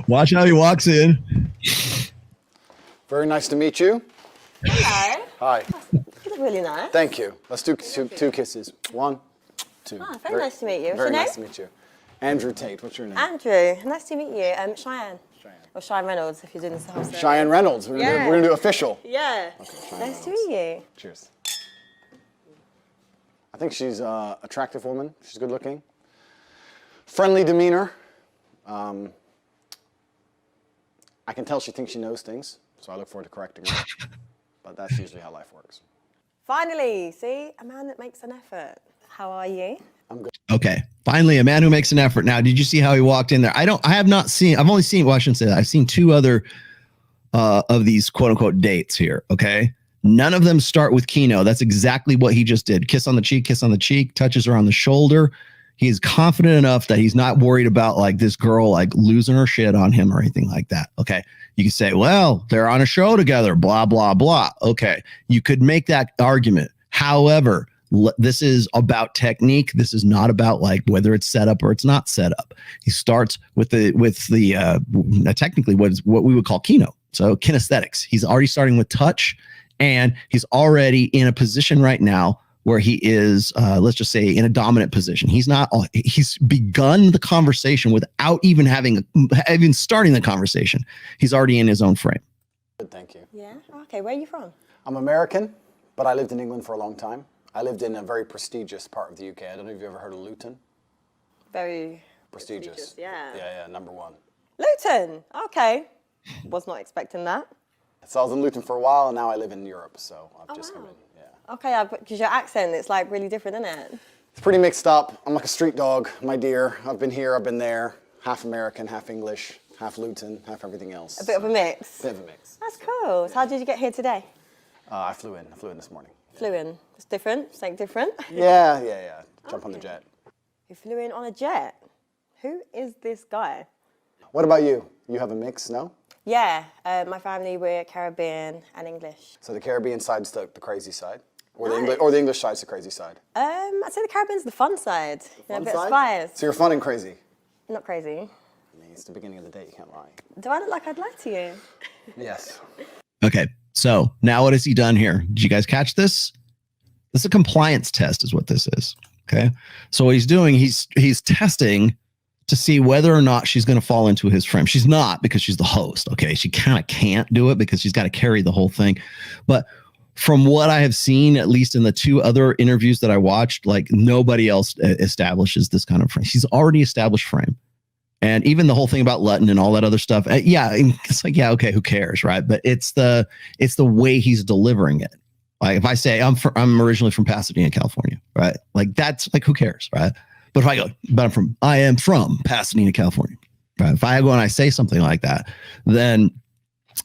Watch how he walks in. Very nice to meet you. Hello. Hi. You look really nice. Thank you. Let's do two kisses. 1, 2. Ah, very nice to meet you. What's Very your nice to name? meet you. Andrew Tate. What's your name? Andrew. Nice to meet you. Cheyenne. Or Cheyenne Reynolds, if you're doing this whole thing. Cheyenne Reynolds. We're gonna do official. Yeah. Okay, Nice to meet you. Cheers. I think she's an attractive woman. She's good looking. Friendly demeanor. I can tell she thinks she knows things, so I look forward to correcting her. But that's usually how life works. Finally, see? A man that makes an effort. How are you? I'm good. Okay. Finally, a man who makes an effort. Now, did you see how he walked in there? I've only seen, well, I shouldn't say that. I've seen 2 other of these quote unquote dates here. Okay. None of them start with Kino. That's exactly what he just did. Kiss on the cheek, touches her on the shoulder. He is confident enough that he's not worried about like this girl, like losing her shit on him or anything like that. Okay. You can say, well, they're on a show together, blah, blah, blah. Okay. You could make that argument. However, this is about technique. This is not about like whether it's set up or it's not set up. He starts with the technically what we would call Kino. So kinesthetics. He's already starting with touch, and he's already in a position right now where he is, let's just say, in a dominant position. He's begun the conversation without even even starting the conversation. He's already in his own frame. Good, thank you. Yeah? Okay, where are you from? I'm American, but I lived in England for a long time. I lived in a very prestigious part of the UK. I don't know if you've ever heard of Luton. Very Prestigious. yeah. Yeah, number 1. Luton. Okay. Was not expecting that. So I was in Luton for a while, and now I live in Europe, so I've just come in. Yeah. Okay, because your accent, it's like really different, isn't it? It's pretty mixed up. I'm like a street dog, my dear. I've been here, I've been there. Half American, half English, half Luton, half everything else. A bit of a mix. Bit of a mix. That's cool. So how did you get here today? I flew in this morning. Flew in. It's different. Something different. Yeah. Jump on the jet. You flew in on a jet. Who is this guy? What about you? You have a mix, no? Yeah, my family, we're Caribbean and English. So the Caribbean side's the crazy side? Or the English side's the crazy side? I'd say the Caribbean's the fun side. Fun a bit side? of spice. So you're fun and crazy? Not crazy. I mean, it's the beginning of the day, you can't lie. Do I look like I'd lie to you? Yes. Okay. So now what has he done here? Did you guys catch this? This is a compliance test is what this is. Okay. So what he's doing, he's testing to see whether or not she's going to fall into his frame. She's not, because she's the host. Okay. She kind of can't do it because she's got to carry the whole thing. But from what I have seen, at least in the 2 other interviews that I watched, like nobody else establishes this kind of frame. She's already established frame. And even the whole thing about Lutton and all that other stuff. Yeah. It's like, yeah, okay, who cares? Right. But it's the way he's delivering it. Like if I say I'm originally from Pasadena, California, right? Like that's like, who cares? Right. But if I go, I am from Pasadena, California. Right? If I go and I say something like that, then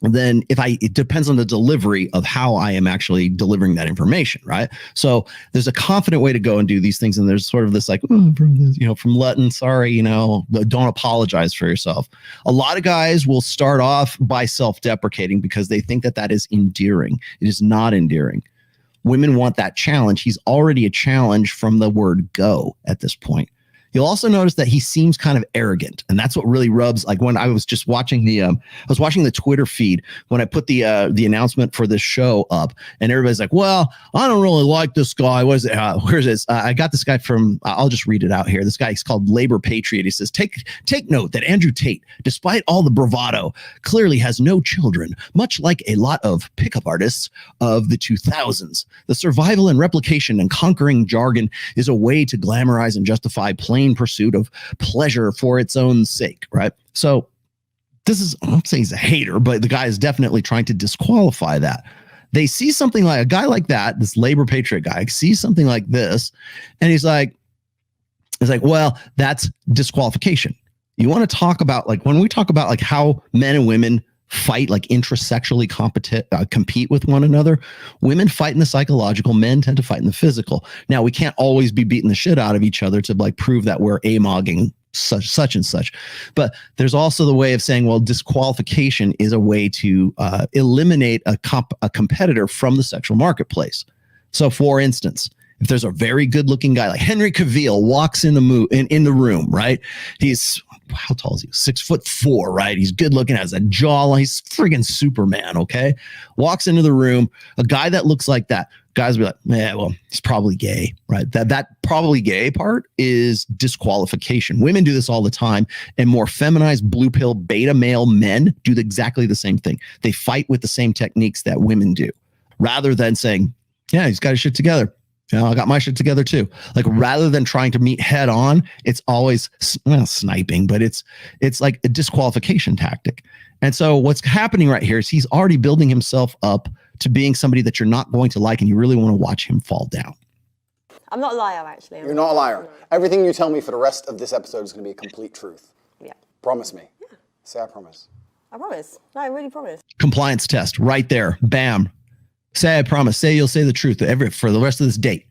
it depends on the delivery of how I am actually delivering that information, right? So there's a confident way to go and do these things, and there's sort of this like, from Lutton, sorry, don't apologize for yourself. A lot of guys will start off by self-deprecating because they think that is endearing. It is not endearing. Women want that challenge. He's already a challenge from the word go at this point. You'll also notice that he seems kind of arrogant, and that's what really rubs. Like when I was just watching the Twitter feed when I put the announcement for this show up, and everybody's like, "Well, I don't really like this guy." What is it? Where's this? I got this guy from. I'll just read it out here. This guy is called Labor Patriot. He says, "Take note that Andrew Tate, despite all the bravado, clearly has no children. Much like a lot of pickup artists of the 2000s, the survival and replication and conquering jargon is a way to glamorize and justify plain pursuit of pleasure for its own sake," right? So this is, I'm not saying he's a hater, but the guy is definitely trying to disqualify that. They see something like a guy like that, this Labor Patriot guy sees something like this, and he's like, well, that's disqualification. You want to talk about, like, when we talk about like how men and women fight, like intrasexually compete with one another. Women fight in the psychological, men tend to fight in the physical. Now, we can't always be beating the shit out of each other to like prove that we're amogging such and such. But there's also the way of saying, well, disqualification is a way to eliminate a competitor from the sexual marketplace. So for instance, If there's a very good looking guy like Henry Cavill walks in the room, right? He's, how tall is he? 6'4", right? He's good looking, has a jawline. He's friggin' Superman, okay? Walks into the room, a guy that looks like that. Guys will be like, yeah, well, he's probably gay, right? That probably gay part is disqualification. Women do this all the time, and more feminized blue pill beta male men do exactly the same thing. They fight with the same techniques that women do, rather than saying, yeah, he's got his shit together. You know, I got my shit together too. Like, rather than trying to meet head on, it's always, well, sniping, but it's like a disqualification tactic. And so what's happening right here is he's already building himself up to being somebody that you're not going to like, and you really want to watch him fall down. I'm not a liar, actually. You're not a liar. No. Everything you tell me for the rest of this episode is going to be a complete truth. Yeah. Promise me. Yeah. Say I promise. I promise. No, I really promise. Compliance test right there. Bam. Say I promise. Say you'll say the truth for the rest of this date.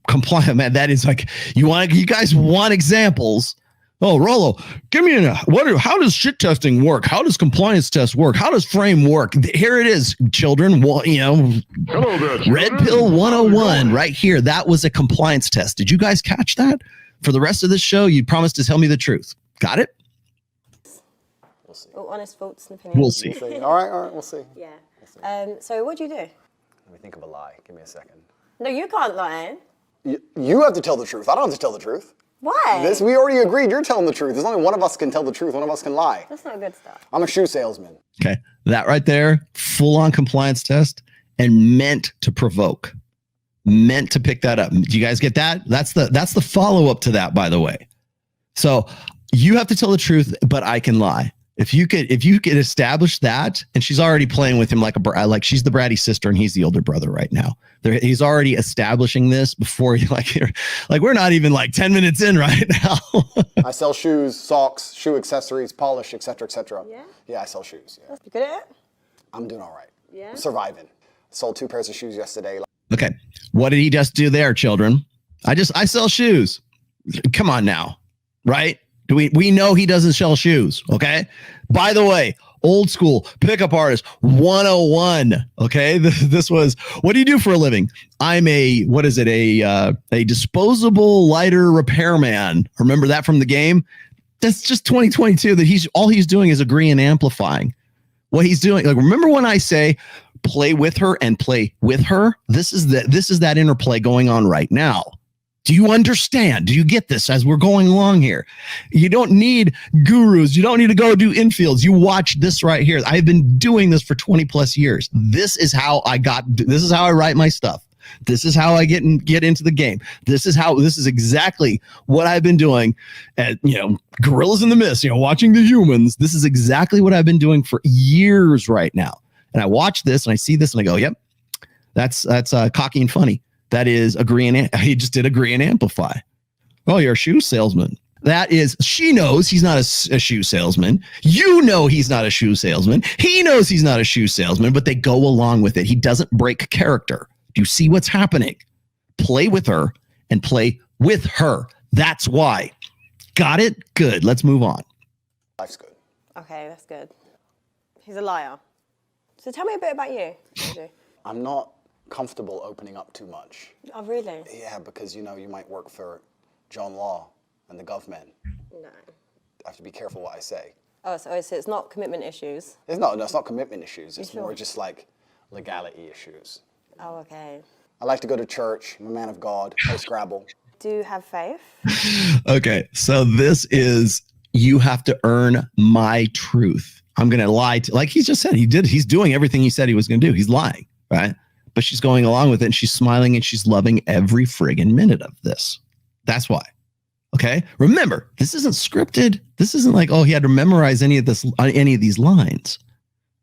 Compliant, man. That is like, you guys want examples. Oh, Rollo, give me how does shit testing work? How does compliance test work? How does frame work? Here it is, children. Well, hello there, Red Pill 101 right here. That was a compliance test. Did you guys catch that? For the rest of this show, you promised to tell me the truth. Got it? We'll see. Oh, honest thoughts and opinions. We'll see. All right, we'll see. Yeah. So what do you do? Let me think of a lie. Give me a second. No, you can't lie. You have to tell the truth. I don't have to tell the truth. Why? We already agreed you're telling the truth. There's only one of us can tell the truth. One of us can lie. That's not good stuff. I'm a shoe salesman. Okay. That right there, full on compliance test and meant to provoke. Meant to pick that up. Do you guys get that? That's the follow-up to that, by the way. So you have to tell the truth, but I can lie. If you could establish that, and she's already playing with him like she's the bratty sister and he's the older brother right now. He's already establishing this before you like we're not even like 10 minutes in right now. I sell shoes, socks, shoe accessories, polish, etc., etc. Yeah. Yeah, I sell shoes. Yeah. You good at it? I'm doing all right. Yeah. I'm surviving. Sold 2 pairs of shoes yesterday. Okay. What did he just do there, children? I sell shoes. Come on now. Right? We know he doesn't sell shoes, okay? By the way, old school pickup artist 101, okay? This was, what do you do for a living? I'm a disposable lighter repairman. Remember that from the game? That's just 2022 that all he's doing is agreeing and amplifying. What he's doing, like, remember when I say play with her and play with her? This is that interplay going on right now. Do you understand? Do you get this as we're going along here? You don't need gurus. You don't need to go do infields. You watch this right here. I've been doing this for 20 plus years. This is how I write my stuff. This is how I get into the game. This is exactly what I've been doing at, Gorillas in the Mist, watching the humans. This is exactly what I've been doing for years right now. And I watch this and I see this and I go, yep, that's cocky and funny. That is he just did agree and amplify. Oh, you're a shoe salesman. She knows he's not a shoe salesman. You know he's not a shoe salesman. He knows he's not a shoe salesman, but they go along with it. He doesn't break character. Do you see what's happening? Play with her and play with her. That's why. Got it? Good. Let's move on. Life's good. Okay, that's good. He's a liar. So tell me a bit about you. I'm not comfortable opening up too much. Oh, really? Yeah, because you might work for John Law and the government. No. I have to be careful what I say. Oh, so it's not commitment issues? It's not commitment issues. It's sure? more just like legality issues. Oh, okay. I like to go to church. I'm a man of God. Play Scrabble. Do you have faith? Okay, so this is, you have to earn my truth. I'm going to lie like he just said. He's doing everything he said he was going to do. He's lying, right? But she's going along with it and she's smiling and she's loving every friggin' minute of this. That's why. Okay. Remember, this isn't scripted. This isn't like, oh, he had to memorize any of these lines.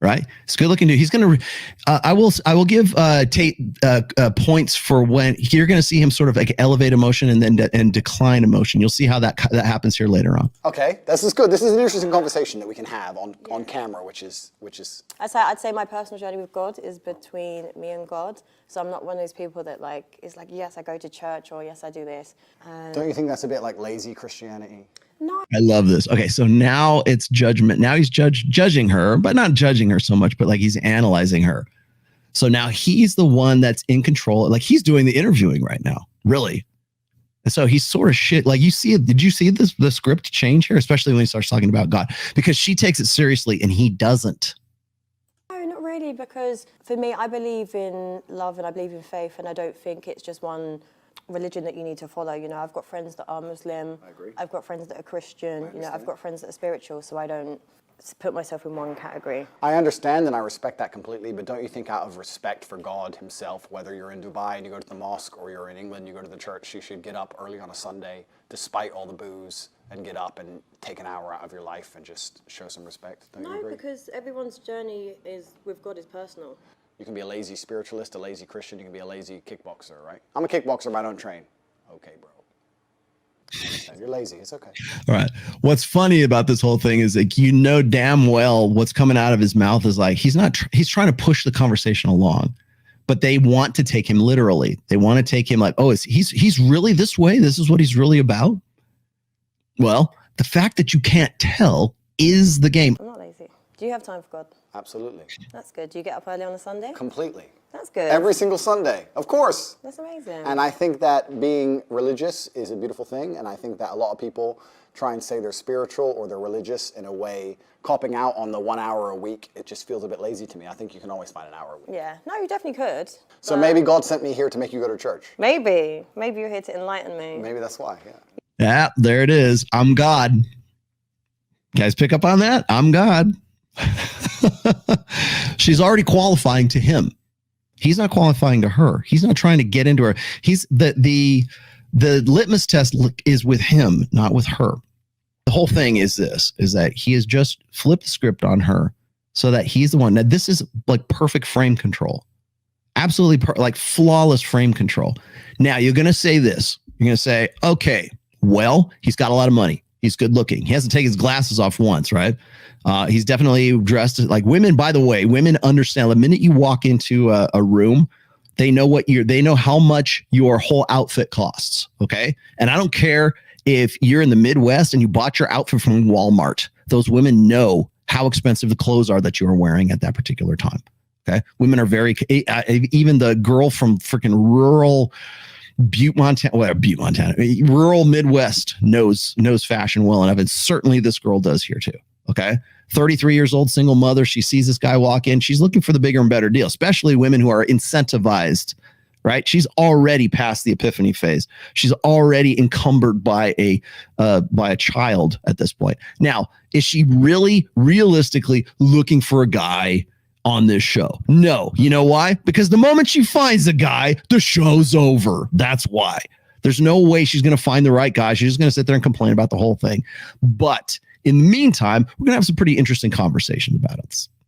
Right. It's good looking dude. He's going to, I will give Tate points for when you're going to see him sort of like elevate emotion and then decline emotion. You'll see how that happens here later on. Okay. This is good. This is an interesting conversation that we can have on camera, which is. I'd say my personal journey with God is between me and God. So I'm not one of those people that is like, yes, I go to church or yes, I do this. Don't you think that's a bit like lazy Christianity? No. I love this. Okay, so now it's judgment. Now he's judging her, but not judging her so much, but like he's analyzing her. So now he's the one that's in control. Like he's doing the interviewing right now, really. And so he's sort of shit. Like you see it. Did you see this, the script change here, especially when he starts talking about God? Because she takes it seriously and he doesn't. No, not really, because for me, I believe in love and I believe in faith, and I don't think it's just one religion that you need to follow. You know, I've got friends that are Muslim. I agree. I've got friends that are Christian. You know, I've got friends that are spiritual, so I don't put myself in one category. I understand and I respect that completely, but don't you think out of respect for God himself, whether you're in Dubai and you go to the mosque or you're in England, you go to the church, you should get up early on a Sunday, despite all the booze, and get up and take an hour out of your life and just show some respect? Don't you agree? No, because everyone's journey with God is personal. You can be a lazy spiritualist, a lazy Christian, you can be a lazy kickboxer, right? I'm a kickboxer, but I don't train. Okay, bro. You're lazy, it's okay. All right. What's funny about this whole thing is like, you know damn well what's coming out of his mouth is like, he's trying to push the conversation along, but they want to take him literally. They want to take him like, oh, he's really this way? This is what he's really about? Well, the fact that you can't tell is the game. I'm not lazy. Do you have time for God? Absolutely. That's good. Do you get up early on a Sunday? Completely. That's good. Every single Sunday, of course. That's amazing. And I think that being religious is a beautiful thing, and I think that a lot of people try and say they're spiritual or they're religious in a way, copping out on the 1 hour a week. It just feels a bit lazy to me. I think you can always find an hour a week. Yeah. No, you definitely could. So maybe God sent me here to make you go to church. Maybe. Maybe you're here to enlighten me. Maybe that's why, yeah. Yeah, there it is. I'm God. You guys pick up on that? I'm God. She's already qualifying to him. He's not qualifying to her. He's not trying to get into her. He's the litmus test is with him, not with her. The whole thing is that he has just flipped the script on her so that he's the one. Now, this is like perfect frame control. Absolutely like flawless frame control. Now, you're going to say this. You're going to say, okay, well, he's got a lot of money. He's good looking. He hasn't taken his glasses off once, right? He's definitely dressed like women. By the way, women understand the minute you walk into a room, they know how much your whole outfit costs. Okay. And I don't care if you're in the Midwest and you bought your outfit from Walmart, those women know how expensive the clothes are that you're wearing at that particular time. Okay. Women are very, even the girl from freaking rural rural Midwest knows fashion well enough. And certainly this girl does here too. Okay. 33 years old, single mother. She sees this guy walk in. She's looking for the bigger and better deal, especially women who are incentivized, right? She's already past the epiphany phase. She's already encumbered by a child at this point. Now, is she really realistically looking for a guy on this show? No. You know why? Because the moment she finds a guy, the show's over. That's why. There's no way she's going to find the right guy. She's just going to sit there and complain about the whole thing. But in the meantime, we're going to have some pretty interesting conversations about it.